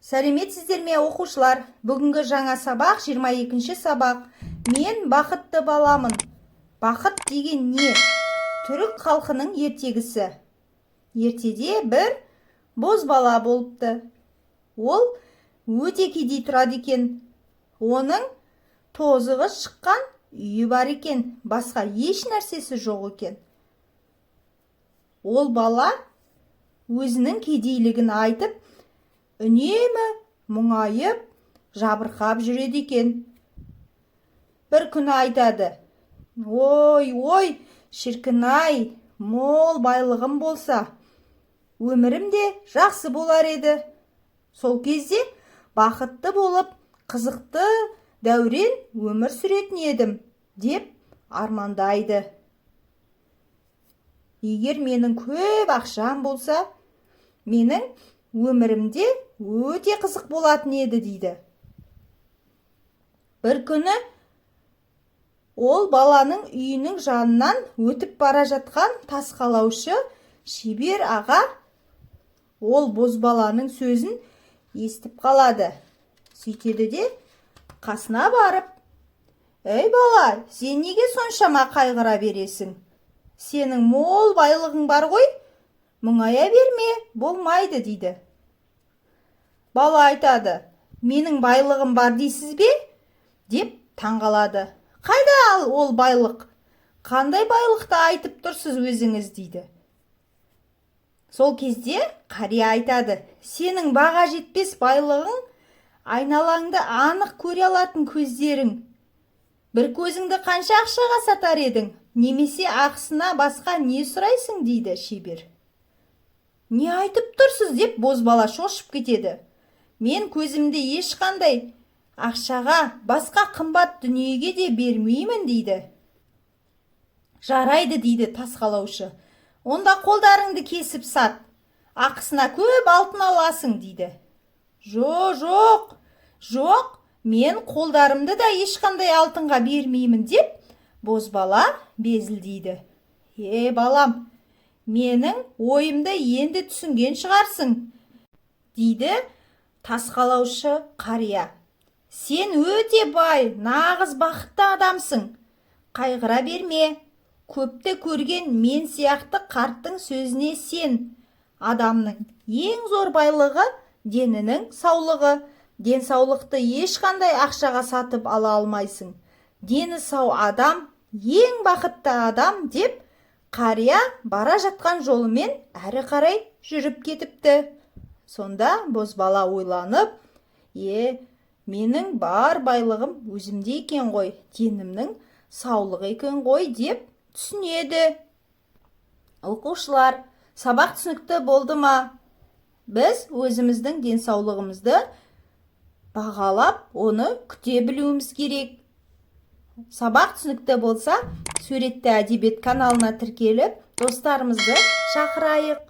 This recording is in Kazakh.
Сәлеметсіздер ме оқушылар? Бүгінгі жаңа сабақ 22-ші сабақ. Мен бақытты баламын. Бақыт деген не? Түрік халқының ертегісі. Ертеде бір бозбала болыпты. Ол өте кедей тұрады екен. Оның тозығы шыққан үйі бар екен. Басқа еш нәрсесі жоқ екен. Ол бала өзінің кедейлігін айтып, үнемі мұңайып, жабырқап жүреді екен. Бір күні айтады: ой, шіркін-ай, мол байлығым болса, өмірім де жақсы болар еді. Сол кезде бақытты болып, қызықты дәурен өмір сүретін едім, деп армандайды. Егер менің көп ақшам болса, менің өмірімде өте қызық болатын еді, дейді. Бір күні ол баланың үйінің жанынан өтіп бара жатқан тасқалаушы шебер аға ол бозбаланың сөзін естіп қалады. Сөйтеді де қасына барып: «Ей бала, сен неге соншама қайғыра бересің? Сенің мол байлығың бар ғой, мұңая берме, болмайды», дейді. Бала айтады: «Менің байлығым бар дейсіз бе?» деп таңғалады. «Қайда ол байлық? Қандай байлықты айтып тұрсыз өзіңіз?» дейді. Сол кезде қария айтады: «Сенің баға жетпес байлығың айналаңды анық көре алатын көздерің. Бір көзіңді қанша ақшаға сатар едің? Немесе ақысына басқа не сұрайсың?» дейді шебер. «Не айтып тұрсыз?» деп бозбала шошып кетеді. «Мен көзімді ешқандай ақшаға, басқа қымбат дүниеге де бермеймін», дейді. «Жарайды», дейді тасқалаушы. «Онда қолдарыңды кесіп сат, ақысына көп алтын аласың», дейді. Жоқ, мен қолдарымды да ешқандай алтынға бермеймін», деп бозбала безілдейді. Балам, менің ойымды енді түсінген шығарсың», дейді тасқалаушы қария. «Сен өте бай, нағыз бақытты адамсың. Қайғыра берме. Көпті көрген мен сияқты қарттың сөзіне сен. Адамның ең зор байлығы денінің саулығы. Денсаулықты ешқандай ақшаға сатып ала алмайсың. Дені сау адам ең бақытты адам», деп қария бара жатқан жолымен әрі қарай жүріп кетіпті. Сонда бозбала ойланып: менің бар байлығым өзімде екен ғой, денімнің саулығы екен ғой, деп түсінеді. Оқушылар, сабақ түсінікті болды ма? Біз өзіміздің денсаулығымызды бағалап, оны күте білуіміз керек. Сабақ түсінікті болса, суретті әдебиет каналына тіркеліп, достарымызды шақырайық.